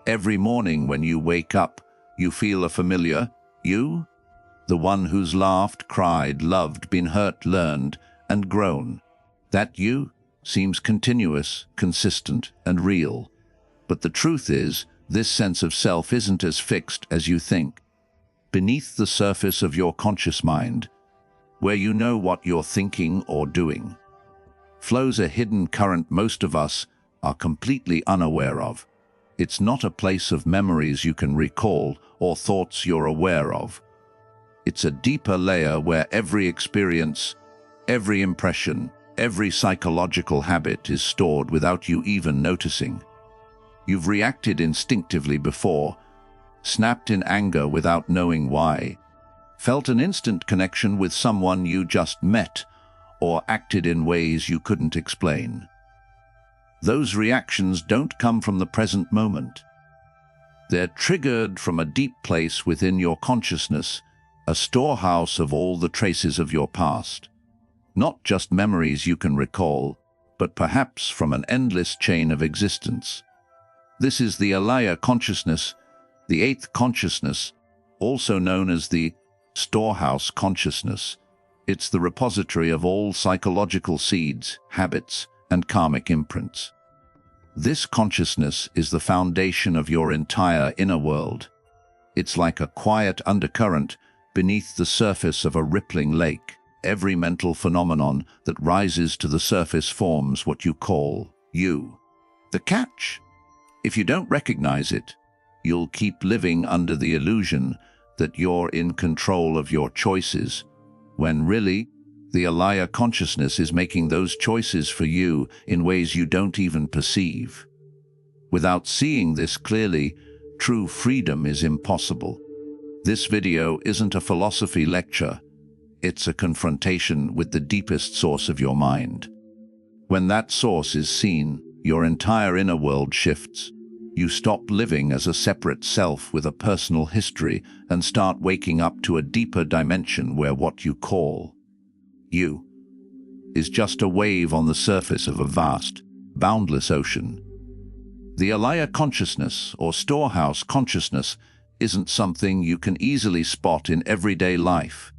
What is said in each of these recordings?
Every morning when you wake up, you feel a familiar you, the one who's laughed, cried, loved, been hurt, learned, and grown. That you seems continuous, consistent, and real. But the truth is, this sense of self isn't as fixed as you think. Beneath the surface of your conscious mind, where you know what you're thinking or doing, flows a hidden current most of us are completely unaware of. It's not a place of memories you can recall or thoughts you're aware of. It's a deeper layer where every experience, every impression, every psychological habit is stored without you even noticing. You've reacted instinctively before, snapped in anger without knowing why, felt an instant connection with someone you just met, or acted in ways you couldn't explain. Those reactions don't come from the present moment. They're triggered from a deep place within your consciousness, a storehouse of all the traces of your past. Not just memories you can recall, but perhaps from an endless chain of existence. This is the Alaya Consciousness, the eighth consciousness, also known as the storehouse consciousness. It's the repository of all psychological seeds, habits, and karmic imprints. This consciousness is the foundation of your entire inner world. It's like a quiet undercurrent beneath the surface of a rippling lake. Every mental phenomenon that rises to the surface forms what you call you. The catch? If you don't recognize it, you'll keep living under the illusion that you're in control of your choices, when really, the Alaya consciousness is making those choices for you in ways you don't even perceive. Without seeing this clearly, true freedom is impossible. This video isn't a philosophy lecture. It's a confrontation with the deepest source of your mind. When that source is seen, your entire inner world shifts. You stop living as a separate self with a personal history and start waking up to a deeper dimension where what you call you is just a wave on the surface of a vast, boundless ocean. The Alaya consciousness, or storehouse consciousness, isn't something you can easily spot in everyday life.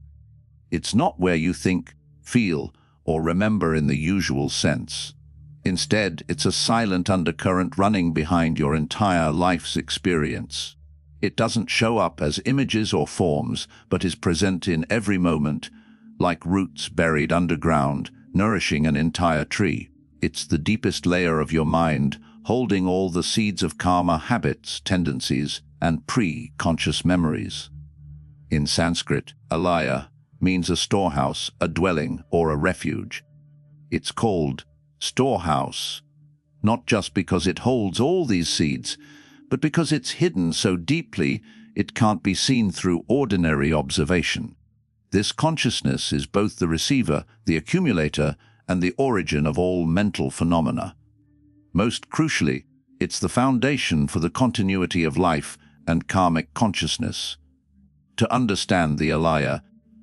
It's not where you think, feel, or remember in the usual sense. Instead, it's a silent undercurrent running behind your entire life's experience. It doesn't show up as images or forms, but is present in every moment, like roots buried underground, nourishing an entire tree. It's the deepest layer of your mind, holding all the seeds of karma, habits, tendencies, and pre-conscious memories. In Sanskrit, Alaya means a storehouse, a dwelling, or a refuge. It's called storehouse, not just because it holds all these seeds, but because it's hidden so deeply it can't be seen through ordinary observation. This consciousness is both the receiver, the accumulator, and the origin of all mental phenomena. Most crucially, it's the foundation for the continuity of life and karmic consciousness. To understand the Alaya,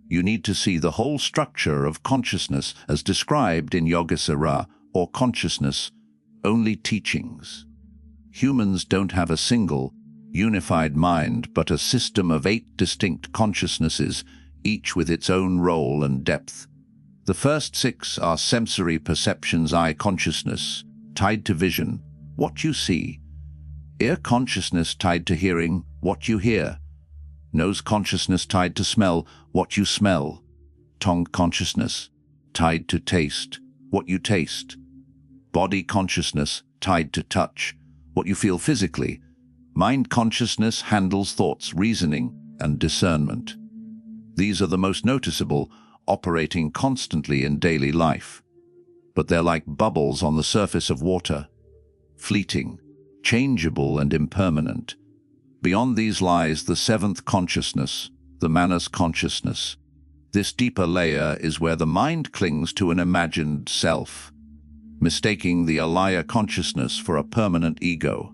you need to see the whole structure of consciousness as described in Yogācāra, or consciousness-only teachings. Humans don't have a single, unified mind, but a system of 8 distinct consciousnesses, each with its own role and depth. The first 6 are sensory perceptions: eye consciousness, tied to vision, what you see; ear consciousness, tied to hearing, what you hear; nose consciousness, tied to smell, what you smell; tongue consciousness, tied to taste, what you taste; body consciousness, tied to touch, what you feel physically; mind consciousness handles thoughts, reasoning, and discernment. These are the most noticeable, operating constantly in daily life. But they're like bubbles on the surface of water, fleeting, changeable, and impermanent. Beyond these lies the 7th consciousness, the Manas consciousness. This deeper layer is where the mind clings to an imagined self, mistaking the Alaya consciousness for a permanent ego.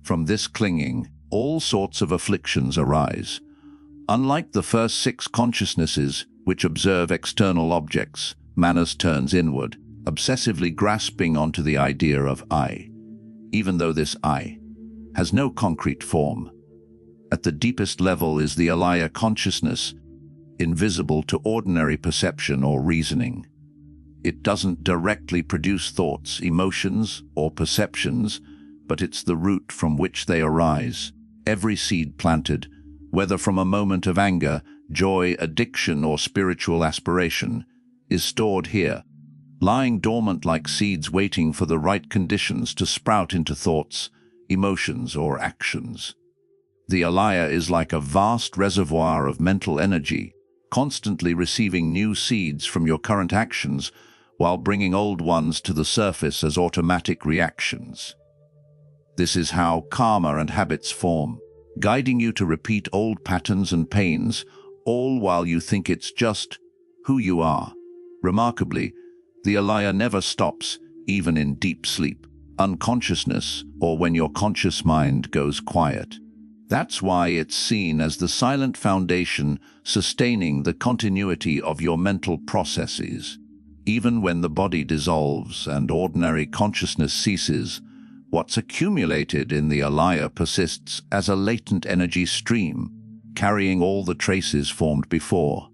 From this clinging, all sorts of afflictions arise. Unlike the first 6 consciousnesses, which observe external objects, Manas turns inward, obsessively grasping onto the idea of I. Even though this I has no concrete form. At the deepest level is the Alaya Consciousness, invisible to ordinary perception or reasoning. It doesn't directly produce thoughts, emotions, or perceptions, but it's the root from which they arise. Every seed planted, whether from a moment of anger, joy, addiction, or spiritual aspiration, is stored here, lying dormant like seeds waiting for the right conditions to sprout into thoughts, emotions, or actions. The Alaya is like a vast reservoir of mental energy, constantly receiving new seeds from your current actions while bringing old ones to the surface as automatic reactions. This is how karma and habits form, guiding you to repeat old patterns and pains, all while you think it's just who you are. Remarkably, the Alaya never stops, even in deep sleep, unconsciousness, or when your conscious mind goes quiet. That's why it's seen as the silent foundation sustaining the continuity of your mental processes. Even when the body dissolves and ordinary consciousness ceases, what's accumulated in the Alaya persists as a latent energy stream, carrying all the traces formed before.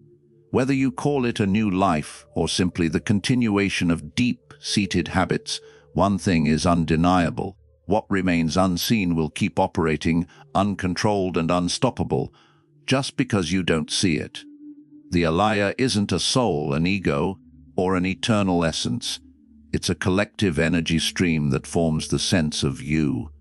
Whether you call it a new life or simply the continuation of deep-seated habits, one thing is undeniable. What remains unseen will keep operating, uncontrolled and unstoppable, just because you don't see it. The Alaya isn't a soul, an ego, or an eternal essence. It's a collective energy stream that forms the sense of you.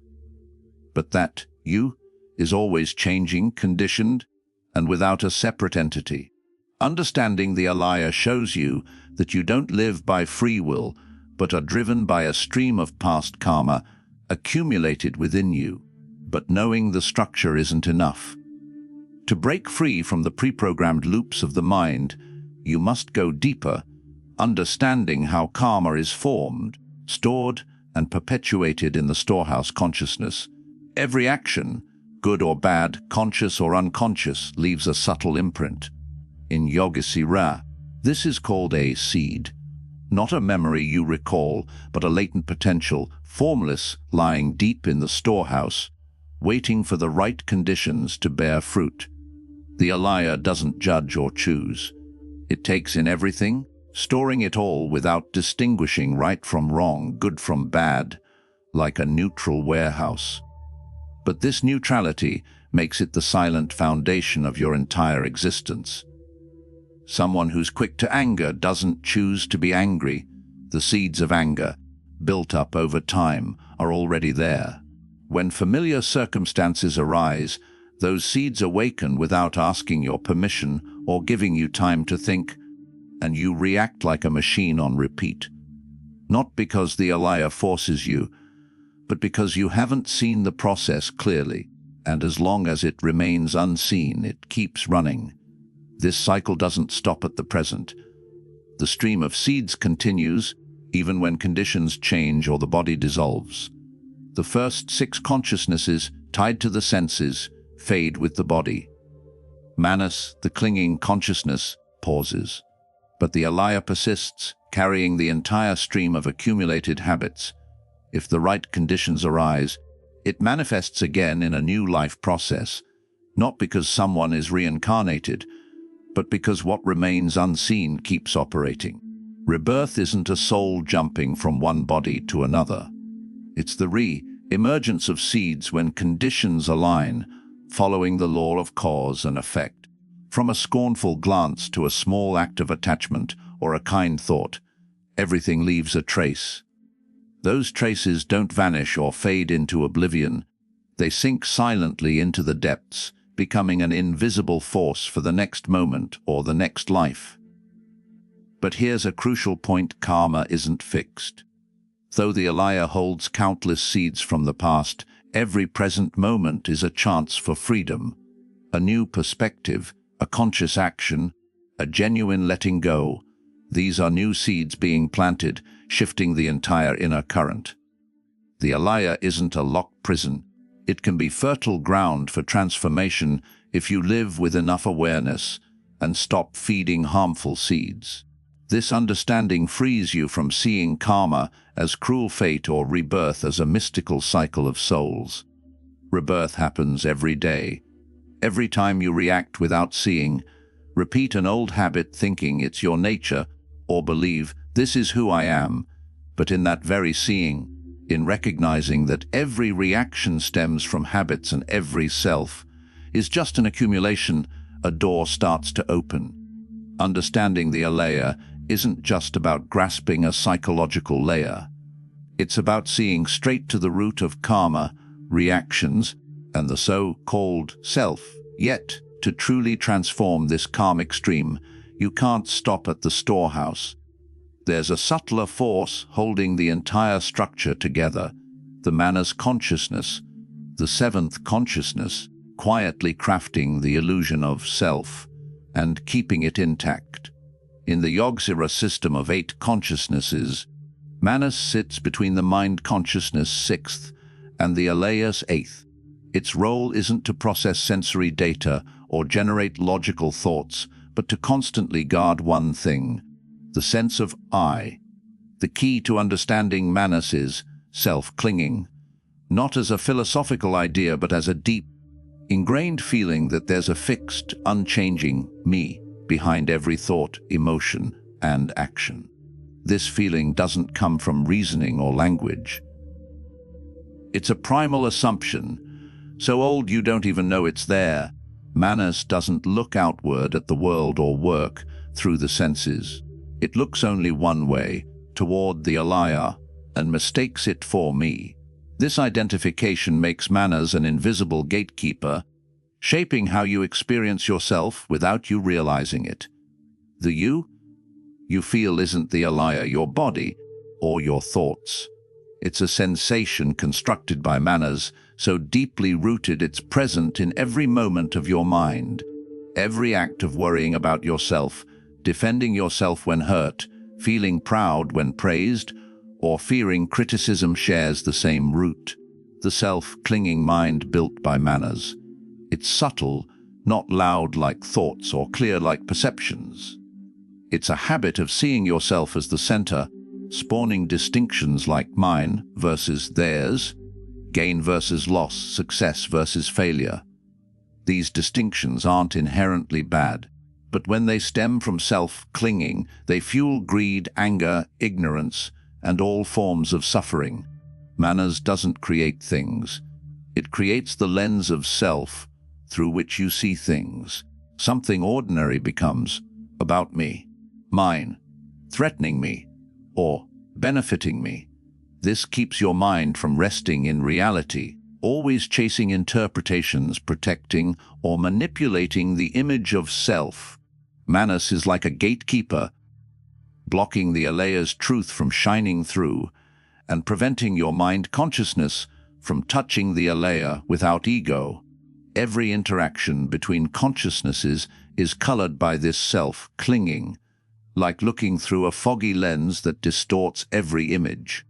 But that you is always changing, conditioned, and without a separate entity. Understanding the Alaya shows you that you don't live by free will, but are driven by a stream of past karma accumulated within you. But knowing the structure isn't enough. To break free from the pre-programmed loops of the mind, you must go deeper, understanding how karma is formed, stored, and perpetuated in the storehouse consciousness. Every action, good or bad, conscious or unconscious, leaves a subtle imprint. In Yogācāra, this is called a seed. Not a memory you recall, but a latent potential, formless, lying deep in the storehouse, waiting for the right conditions to bear fruit. The Alaya doesn't judge or choose. It takes in everything, storing it all without distinguishing right from wrong, good from bad, like a neutral warehouse. But this neutrality makes it the silent foundation of your entire existence. Someone who's quick to anger doesn't choose to be angry. The seeds of anger, built up over time, are already there. When familiar circumstances arise, those seeds awaken without asking your permission or giving you time to think, and you react like a machine on repeat. Not because the Alaya forces you, but because you haven't seen the process clearly, and as long as it remains unseen, it keeps running. This cycle doesn't stop at the present. The stream of seeds continues, even when conditions change or the body dissolves. The first 6 consciousnesses, tied to the senses, fade with the body. Manas, the clinging consciousness, pauses. But the Alaya persists, carrying the entire stream of accumulated habits. If the right conditions arise, it manifests again in a new life process, not because someone is reincarnated, but because what remains unseen keeps operating. Rebirth isn't a soul jumping from one body to another. It's the re-emergence of seeds when conditions align, following the law of cause and effect. From a scornful glance to a small act of attachment or a kind thought, everything leaves a trace. Those traces don't vanish or fade into oblivion. They sink silently into the depths, becoming an invisible force for the next moment or the next life. But here's a crucial point: karma isn't fixed. Though the Alaya holds countless seeds from the past, every present moment is a chance for freedom, a new perspective, a conscious action, a genuine letting go. These are new seeds being planted, shifting the entire inner current. The Alaya isn't a locked prison. It can be fertile ground for transformation if you live with enough awareness and stop feeding harmful seeds. This understanding frees you from seeing karma as cruel fate or rebirth as a mystical cycle of souls. Rebirth happens every day. Every time you react without seeing, repeat an old habit thinking it's your nature, or believe, this is who I am. But in that very seeing, in recognizing that every reaction stems from habits and every self is just an accumulation, a door starts to open. Understanding the Alaya isn't just about grasping a psychological layer. It's about seeing straight to the root of karma, reactions, and the so-called self. Yet, to truly transform this karmic stream, you can't stop at the storehouse. There's a subtler force holding the entire structure together, the Manas consciousness, the seventh consciousness, quietly crafting the illusion of self and keeping it intact. In the Yogācāra system of 8 consciousnesses, Manas sits between the mind consciousness 6th and the Alaya's 8th. Its role isn't to process sensory data or generate logical thoughts, but to constantly guard one thing: the sense of I. The key to understanding Manas is self-clinging, not as a philosophical idea but as a deep, ingrained feeling that there's a fixed, unchanging me behind every thought, emotion, and action. This feeling doesn't come from reasoning or language. It's a primal assumption, so old you don't even know it's there. Manas doesn't look outward at the world or work through the senses. It looks only one way, toward the Alaya, and mistakes it for me. This identification makes Manas an invisible gatekeeper, shaping how you experience yourself without you realizing it. The you feel isn't the Alaya, your body, or your thoughts. It's a sensation constructed by Manas, so deeply rooted it's present in every moment of your mind. Every act of worrying about yourself, defending yourself when hurt, feeling proud when praised, or fearing criticism shares the same root. The self-clinging mind built by Manas. It's subtle, not loud like thoughts or clear like perceptions. It's a habit of seeing yourself as the center, spawning distinctions like mine versus theirs, gain versus loss, success versus failure. These distinctions aren't inherently bad, but when they stem from self-clinging, they fuel greed, anger, ignorance, and all forms of suffering. Manas doesn't create things. It creates the lens of self through which you see things. Something ordinary becomes about me, mine, threatening me, or benefiting me. This keeps your mind from resting in reality, always chasing interpretations, protecting or manipulating the image of self. Manas is like a gatekeeper, blocking the Alaya's truth from shining through and preventing your mind consciousness from touching the Alaya without ego. Every interaction between consciousnesses is colored by this self-clinging, like looking through a foggy lens that distorts every image.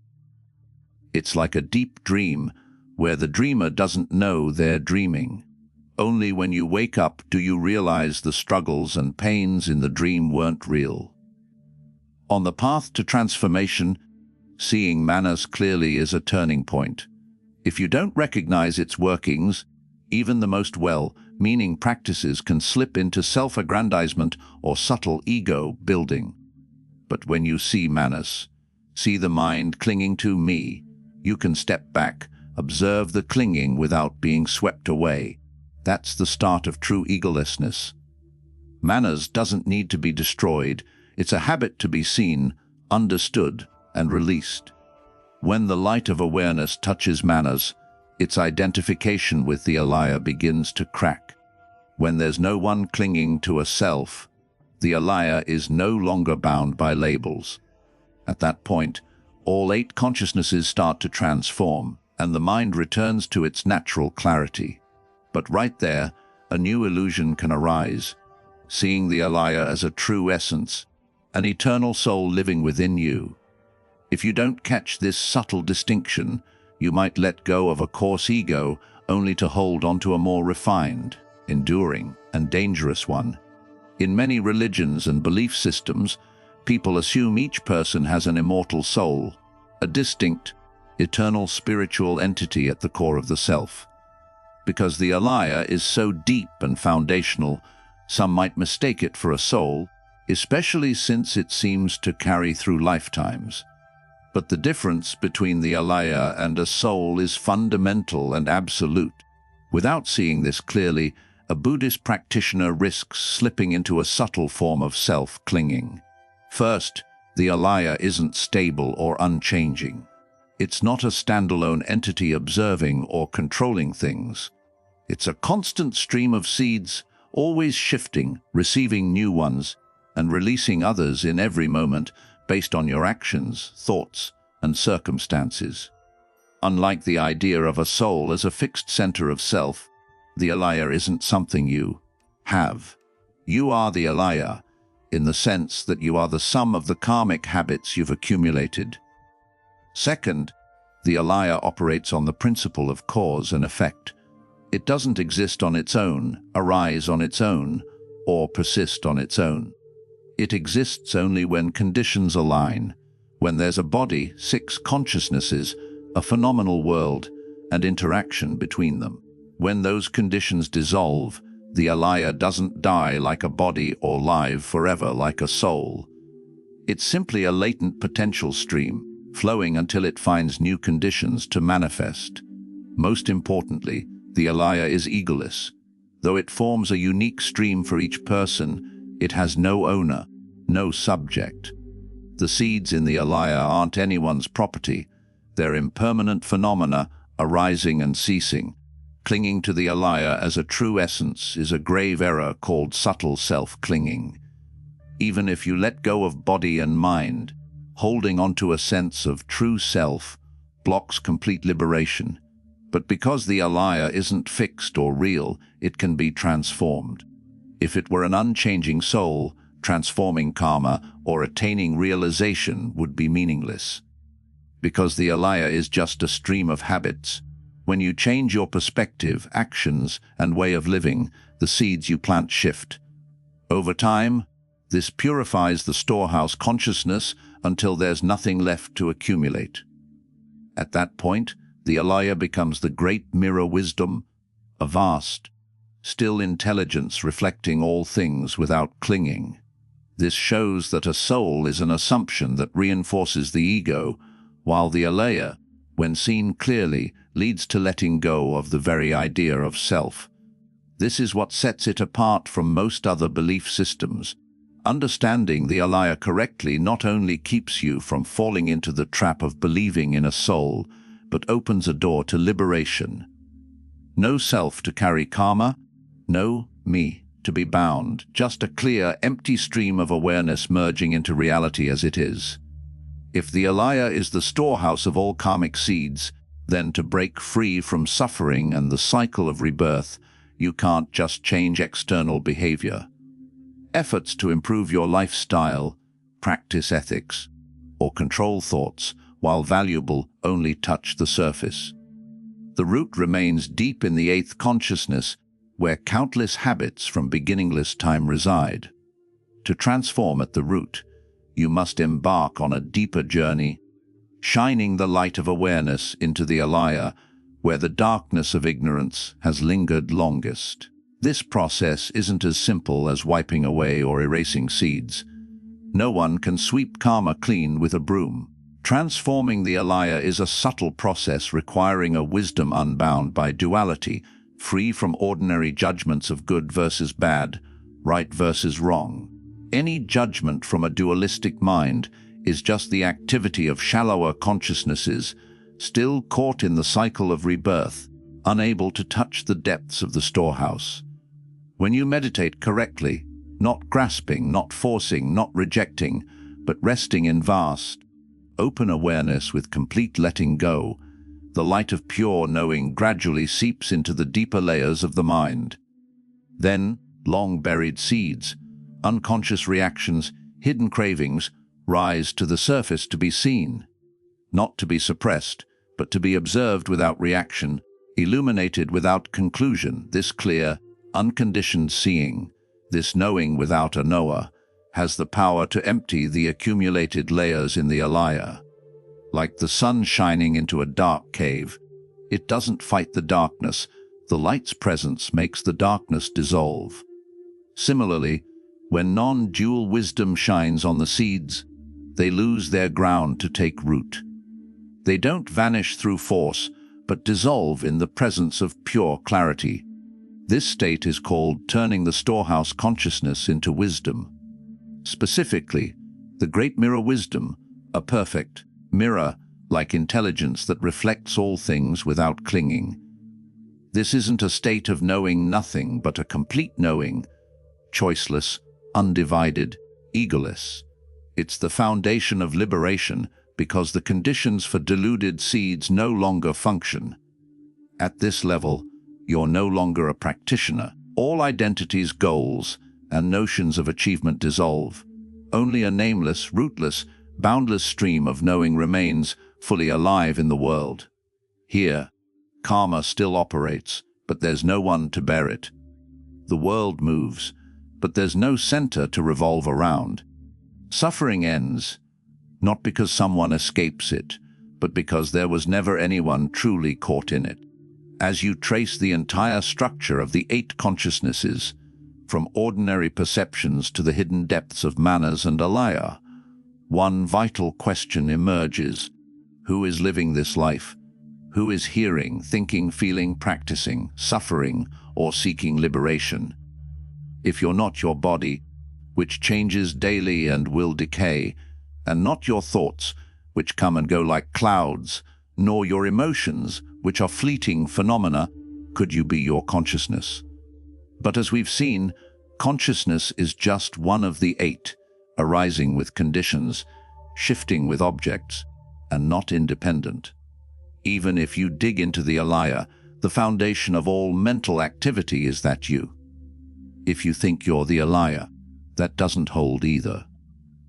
It's like a deep dream where the dreamer doesn't know they're dreaming. Only when you wake up do you realize the struggles and pains in the dream weren't real. On the path to transformation, seeing Manas clearly is a turning point. If you don't recognize its workings, even the most well-meaning practices can slip into self-aggrandizement or subtle ego building. But when you see Manas, see the mind clinging to me, you can step back, observe the clinging without being swept away. That's the start of true egolessness. Manas doesn't need to be destroyed. It's a habit to be seen, understood, and released. When the light of awareness touches Manas, its identification with the Alaya begins to crack. When there's no one clinging to a self, the Alaya is no longer bound by labels. At that point, all 8 consciousnesses start to transform, and the mind returns to its natural clarity. But right there, a new illusion can arise, seeing the Alaya as a true essence, an eternal soul living within you. If you don't catch this subtle distinction, you might let go of a coarse ego only to hold onto a more refined, enduring, and dangerous one. In many religions and belief systems, people assume each person has an immortal soul, a distinct, eternal spiritual entity at the core of the self. Because the alaya is so deep and foundational, some might mistake it for a soul, especially since it seems to carry through lifetimes. But the difference between the alaya and a soul is fundamental and absolute. Without seeing this clearly, a Buddhist practitioner risks slipping into a subtle form of self-clinging. First, the alaya isn't stable or unchanging. It's not a standalone entity observing or controlling things. It's a constant stream of seeds, always shifting, receiving new ones, and releasing others in every moment based on your actions, thoughts, and circumstances. Unlike the idea of a soul as a fixed center of self, the alaya isn't something you have. You are the alaya, in the sense that you are the sum of the karmic habits you've accumulated. Second, the alaya operates on the principle of cause and effect. It doesn't exist on its own, arise on its own, or persist on its own. It exists only when conditions align, when there's a body, 6 consciousnesses, a phenomenal world, and interaction between them. When those conditions dissolve, the alaya doesn't die like a body or live forever like a soul. It's simply a latent potential stream, flowing until it finds new conditions to manifest. Most importantly, the alaya is egoless. Though it forms a unique stream for each person, it has no owner, no subject. The seeds in the alaya aren't anyone's property. They're impermanent phenomena, arising and ceasing. Clinging to the alaya as a true essence is a grave error called subtle self-clinging. Even if you let go of body and mind, holding onto a sense of true self blocks complete liberation. But because the alaya isn't fixed or real, it can be transformed. If it were an unchanging soul, transforming karma or attaining realization would be meaningless. Because the alaya is just a stream of habits, when you change your perspective, actions, and way of living, the seeds you plant shift. Over time, this purifies the storehouse consciousness until there's nothing left to accumulate. At that point, the alaya becomes the great mirror wisdom, a vast, still intelligence reflecting all things without clinging. This shows that a soul is an assumption that reinforces the ego, while the alaya, when seen clearly, leads to letting go of the very idea of self. This is what sets it apart from most other belief systems. Understanding the alaya correctly not only keeps you from falling into the trap of believing in a soul, but opens a door to liberation. No self to carry karma, no me to be bound, just a clear, empty stream of awareness merging into reality as it is. If the alaya is the storehouse of all karmic seeds, then to break free from suffering and the cycle of rebirth, you can't just change external behavior. Efforts to improve your lifestyle, practice ethics, or control thoughts, while valuable, only touch the surface. The root remains deep in the 8th consciousness, where countless habits from beginningless time reside. To transform at the root, you must embark on a deeper journey, shining the light of awareness into the alaya, where the darkness of ignorance has lingered longest. This process isn't as simple as wiping away or erasing seeds. No one can sweep karma clean with a broom. Transforming the alaya is a subtle process requiring a wisdom unbound by duality, free from ordinary judgments of good versus bad, right versus wrong. Any judgment from a dualistic mind is just the activity of shallower consciousnesses, still caught in the cycle of rebirth, unable to touch the depths of the storehouse. When you meditate correctly, not grasping, not forcing, not rejecting, but resting in vast, open awareness with complete letting go, the light of pure knowing gradually seeps into the deeper layers of the mind. Then, long-buried seeds, unconscious reactions, hidden cravings, rise to the surface to be seen. Not to be suppressed, but to be observed without reaction, illuminated without conclusion. This clear, unconditioned seeing, this knowing without a knower, has the power to empty the accumulated layers in the alaya. Like the sun shining into a dark cave, it doesn't fight the darkness. The light's presence makes the darkness dissolve. Similarly, when non-dual wisdom shines on the seeds, they lose their ground to take root. They don't vanish through force, but dissolve in the presence of pure clarity. This state is called turning the storehouse consciousness into wisdom. Specifically, the great mirror wisdom, a perfect mirror-like intelligence that reflects all things without clinging. This isn't a state of knowing nothing, but a complete knowing, choiceless, undivided, egoless. It's the foundation of liberation because the conditions for deluded seeds no longer function. At this level, you're no longer a practitioner. All identities, goals, and notions of achievement dissolve. Only a nameless, rootless, boundless stream of knowing remains fully alive in the world. Here, karma still operates, but there's no one to bear it. The world moves, but there's no center to revolve around. Suffering ends, not because someone escapes it, but because there was never anyone truly caught in it. As you trace the entire structure of the 8 consciousnesses, from ordinary perceptions to the hidden depths of manas and alaya, one vital question emerges. Who is living this life? Who is hearing, thinking, feeling, practicing, suffering, or seeking liberation? If you're not your body, which changes daily and will decay, and not your thoughts, which come and go like clouds, nor your emotions, which are fleeting phenomena, could you be your consciousness? But as we've seen, consciousness is just one of the 8, arising with conditions, shifting with objects, and not independent. Even if you dig into the alaya, the foundation of all mental activity is that you. If you think you're the alaya, that doesn't hold either.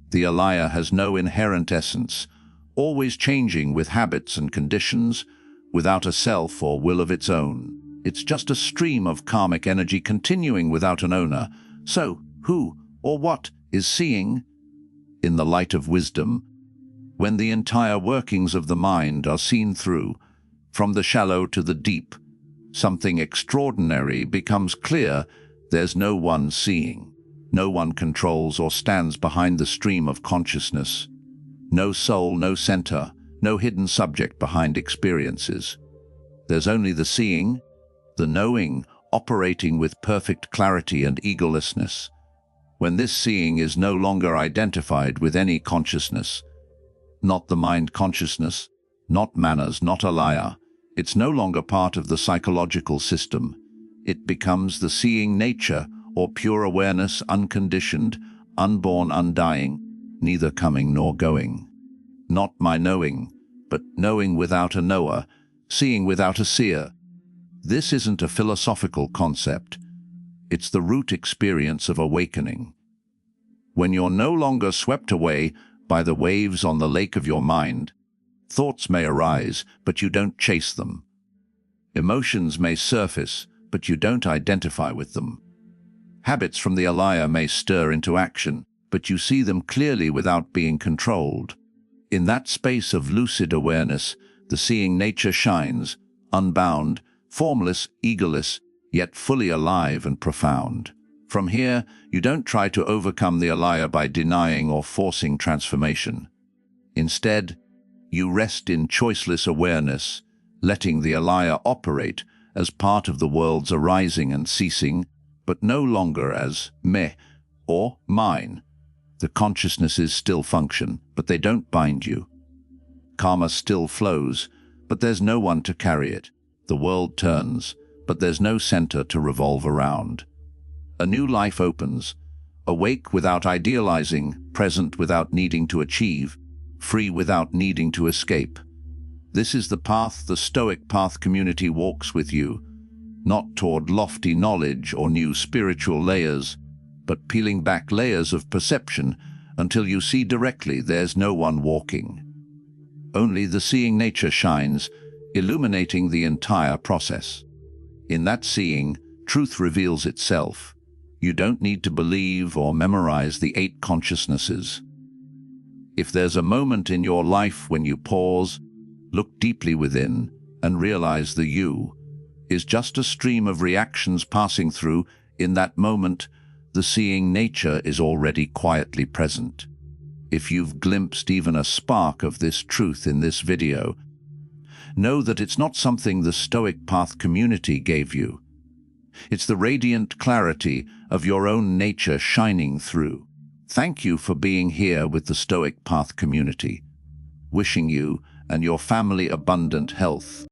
The alaya has no inherent essence, always changing with habits and conditions, without a self or will of its own. It's just a stream of karmic energy continuing without an owner. So, who or what is seeing? In the light of wisdom, when the entire workings of the mind are seen through, from the shallow to the deep, something extraordinary becomes clear. There's no one seeing. No one controls or stands behind the stream of consciousness. No soul, no center, no hidden subject behind experiences. There's only the seeing, the knowing, operating with perfect clarity and egolessness. When this seeing is no longer identified with any consciousness, not the mind consciousness, not manas, not alaya, it's no longer part of the psychological system. It becomes the seeing nature, or pure awareness, unconditioned, unborn, undying, neither coming nor going. Not my knowing, but knowing without a knower, seeing without a seer. This isn't a philosophical concept. It's the root experience of awakening. When you're no longer swept away by the waves on the lake of your mind, thoughts may arise, but you don't chase them. Emotions may surface, but you don't identify with them. Habits from the alaya may stir into action, but you see them clearly without being controlled. In that space of lucid awareness, the seeing nature shines, unbound, formless, egoless, yet fully alive and profound. From here, you don't try to overcome the alaya by denying or forcing transformation. Instead, you rest in choiceless awareness, letting the alaya operate as part of the world's arising and ceasing, but no longer as me or mine. The consciousnesses still function, but they don't bind you. Karma still flows, but there's no one to carry it. The world turns, but there's no center to revolve around. A new life opens, awake without idealizing, present without needing to achieve, free without needing to escape. This is the path the Stoic Path Community walks with you, not toward lofty knowledge or new spiritual layers, but peeling back layers of perception until you see directly there's no one walking. Only the seeing nature shines, illuminating the entire process. In that seeing, truth reveals itself. You don't need to believe or memorize the 8 consciousnesses. If there's a moment in your life when you pause, look deeply within, and realize the you, is just a stream of reactions passing through. In that moment, the seeing nature is already quietly present. If you've glimpsed even a spark of this truth in this video, know that it's not something the Stoic Path community gave you. It's the radiant clarity of your own nature shining through. Thank you for being here with the Stoic Path community. Wishing you and your family abundant health.